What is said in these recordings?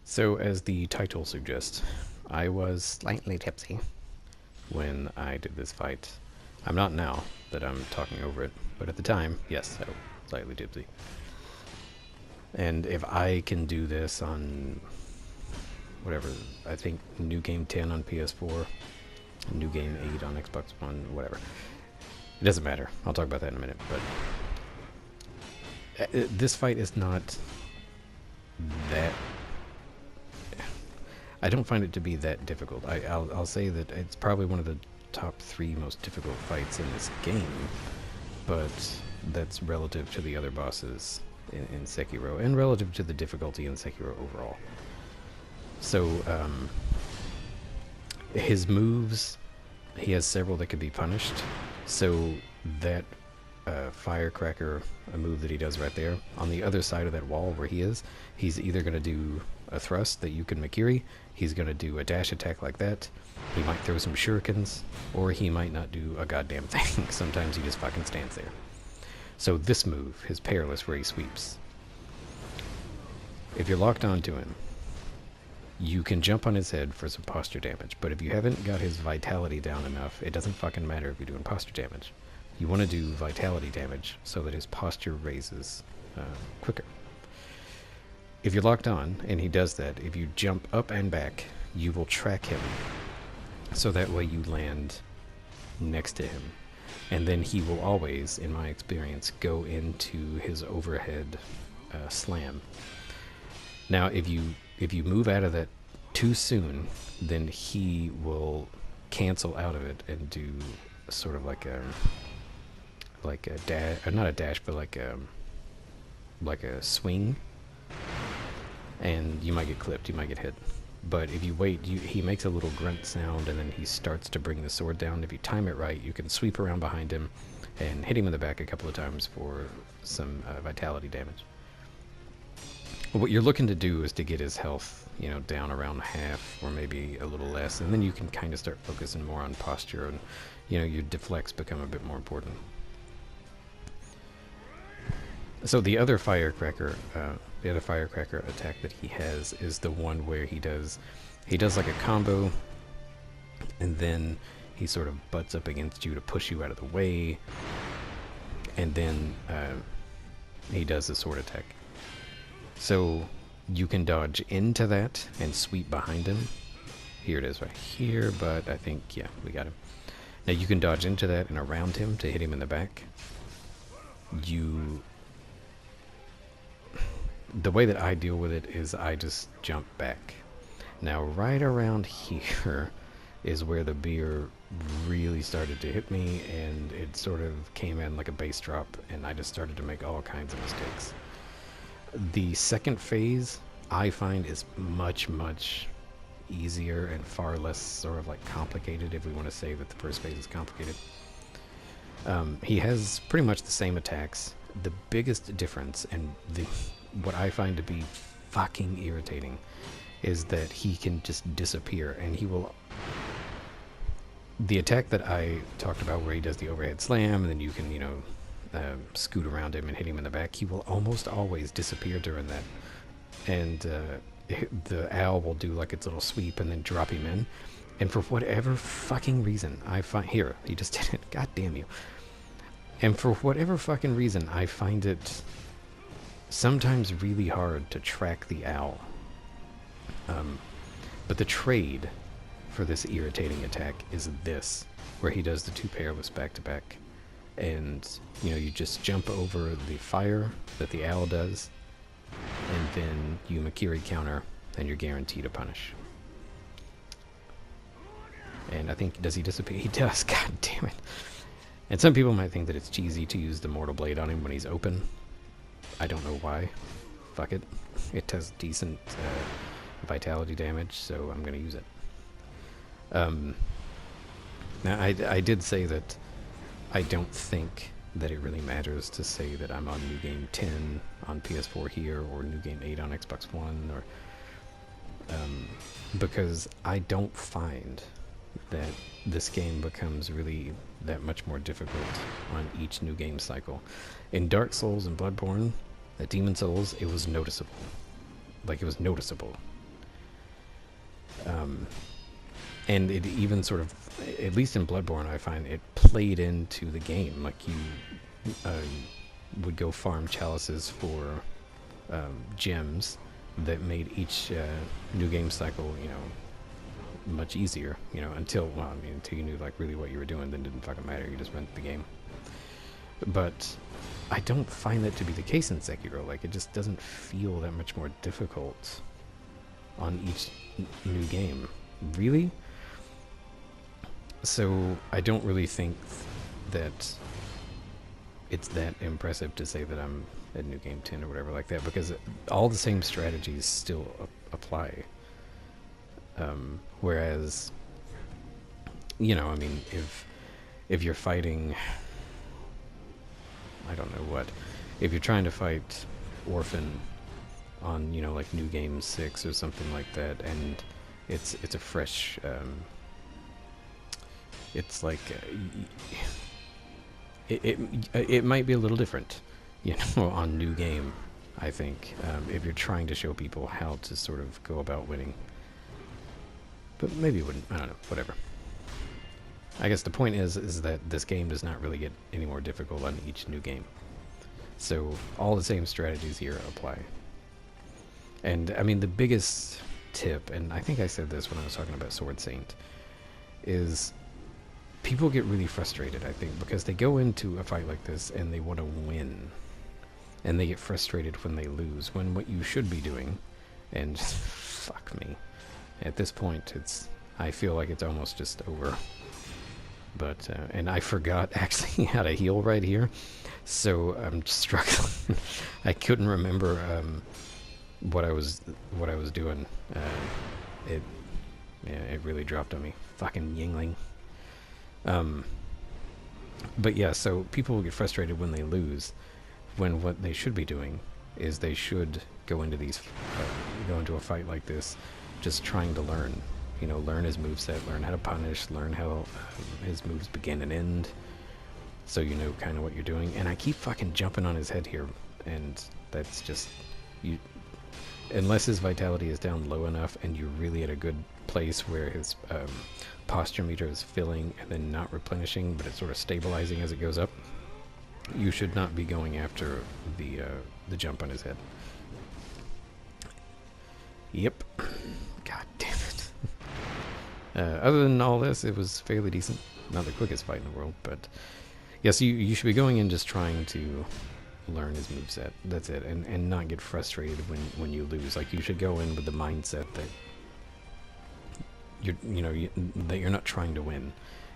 So, as the title suggests, I was slightly tipsy when I did this fight. I'm not now that I'm talking over it, but at the time, yes, I was slightly tipsy. And if I can do this on whatever, I think New Game 10 on PS4, New Game 8 on Xbox One, whatever. It doesn't matter. I'll talk about that in a minute, but this fight is not that. I don't find it to be that difficult. I'll say that it's probably one of the top 3 most difficult fights in this game, but that's relative to the other bosses in Sekiro, and relative to the difficulty in Sekiro overall. So, his moves, he has several that could be punished, so that firecracker, a move that he does right there, on the other side of that wall where he is, he's either going to do a thrust that you can Makiri, he's going to do a dash attack like that, he might throw some shurikens, or he might not do a goddamn thing. Sometimes he just fucking stands there. So this move, his perilous where he sweeps, if you're locked onto him, you can jump on his head for some posture damage, but if you haven't got his vitality down enough, it doesn't fucking matter if you're doing posture damage. You want to do vitality damage so that his posture raises quicker. If you're locked on, and he does that, if you jump up and back, you will track him, so that way you land next to him. And then he will always, in my experience, go into his overhead slam. Now, if you move out of that too soon, then he will cancel out of it and do sort of like a dash, not a dash, but like a swing, and you might get clipped, you might get hit. But if you wait, he makes a little grunt sound, and then he starts to bring the sword down. If you time it right, you can sweep around behind him and hit him in the back a couple of times for some vitality damage. What you're looking to do is to get his health, down around half or maybe a little less, and then you can kind of start focusing more on posture, and your deflects become a bit more important. So the other firecracker attack that he has is the one where he does like a combo, and then he sort of butts up against you to push you out of the way, and then he does the sword attack. So you can dodge into that and sweep behind him. Here it is right here, but I think, yeah, we got him. Now you can dodge into that and around him to hit him in the back. The way that I deal with it is I just jump back. Now right around here is where the beer really started to hit me, and it sort of came in like a bass drop, and I just started to make all kinds of mistakes. The second phase, I find, is much, much easier and far less sort of like complicated, if we want to say that the first phase is complicated. He has pretty much the same attacks. The biggest difference, and what I find to be fucking irritating, is that he can just disappear, and he will... The attack that I talked about where he does the overhead slam, and then you can, scoot around him and hit him in the back, he will almost always disappear during that. And the owl will do like its little sweep and then drop him in. And for whatever fucking reason, I find... Here, he just did it. God damn you. And for whatever fucking reason, I find it sometimes really hard to track the owl. But the trade for this irritating attack is this, where he does the 2 perilous back-to-back. And, you just jump over the fire that the owl does, and then you Makiri counter, and you're guaranteed a punish. And I think, does he disappear? He does, god damn it. And some people might think that it's cheesy to use the Mortal Blade on him when he's open. I don't know why. Fuck it. It does decent vitality damage, so I'm going to use it. Now, I did say that I don't think that it really matters to say that I'm on New Game 10 on PS4 here, or New Game 8 on Xbox One, or because I don't find that this game becomes really that much more difficult on each New Game cycle. In Dark Souls and Bloodborne, at Demon Souls, it was noticeable. Like, it was noticeable And it even sort of, at least in Bloodborne, I find it played into the game. Like you would go farm chalices for gems that made each new game cycle, much easier. Until until you knew like really what you were doing, then it didn't fucking matter. You just went the game. But I don't find that to be the case in Sekiro. Like it just doesn't feel that much more difficult on each new game. Really? So I don't really think that it's that impressive to say that I'm at New Game 10 or whatever like that, because all the same strategies still apply. Whereas, if you're fighting, I don't know what, if you're trying to fight Orphan on, like New Game 6 or something like that, and it's a fresh, it's like, it might be a little different, on New Game, I think, if you're trying to show people how to sort of go about winning. But maybe it wouldn't, I don't know, whatever. I guess the point is that this game does not really get any more difficult on each new game. So all the same strategies here apply. And I mean, the biggest tip, and I think I said this when I was talking about Sword Saint, is people get really frustrated, I think, because they go into a fight like this and they want to win. And they get frustrated when they lose, when what you should be doing, and fuck me. At this point, I feel like it's almost just over. But, and I forgot actually how to heal right here, so I'm struggling. I couldn't remember what I was doing. It really dropped on me. Fucking Yingling. But yeah, so people get frustrated when they lose, when what they should be doing is they should go into a fight like this, just trying to learn. Learn his moveset, learn how to punish, learn how his moves begin and end, so you know kind of what you're doing. And I keep fucking jumping on his head here, and that's just, unless his vitality is down low enough and you're really at a good place where his posture meter is filling and then not replenishing, but it's sort of stabilizing as it goes up, you should not be going after the jump on his head. Yep. God damn it. Other than all this, it was fairly decent. Not the quickest fight in the world, but yes, you should be going in just trying to learn his moveset. That's it, and not get frustrated when you lose. Like, you should go in with the mindset that that you're not trying to win.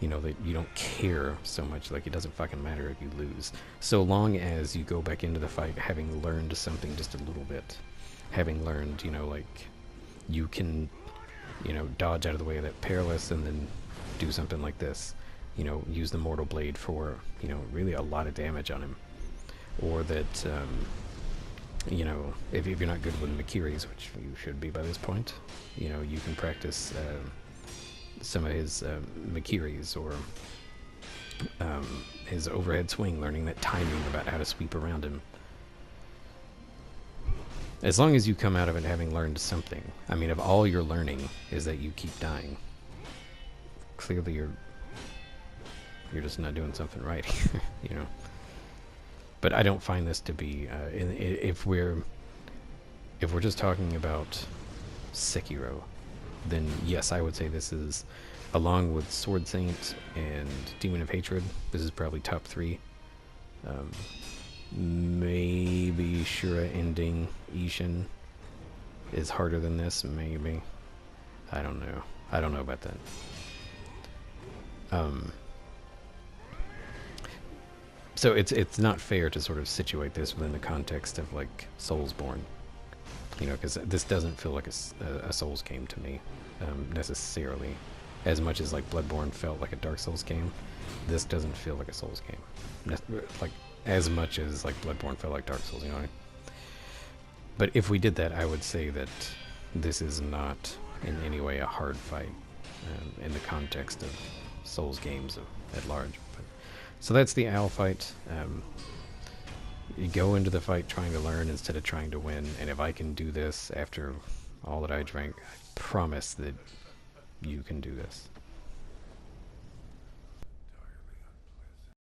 That you don't care so much. Like, it doesn't fucking matter if you lose, so long as you go back into the fight having learned something just a little bit, having learned, like you can dodge out of the way of that perilous and then do something like this, use the mortal blade for really a lot of damage on him, or that if you're not good with Makiris, which you should be by this point, you can practice some of his Makiris, or his overhead swing, learning that timing about how to sweep around him. As long as you come out of it having learned something. I mean, if all you're learning is that you keep dying, clearly you're just not doing something right here, But I don't find this to be, if we're just talking about Sekiro, then yes, I would say this is, along with Sword Saint and Demon of Hatred, this is probably top 3. Maybe Shura ending Ishin is harder than this, maybe. I don't know. I don't know about that. So it's not fair to sort of situate this within the context of like Soulsborne, because this doesn't feel like a Souls game to me, necessarily. As much as like Bloodborne felt like a Dark Souls game, this doesn't feel like a Souls game. Like, as much as like Bloodborne felt like Dark Souls, But if we did that, I would say that this is not in any way a hard fight in the context of Souls games at large. But, so that's the owl fight. You go into the fight trying to learn instead of trying to win, and if I can do this after all that I drank. I promise that you can do this.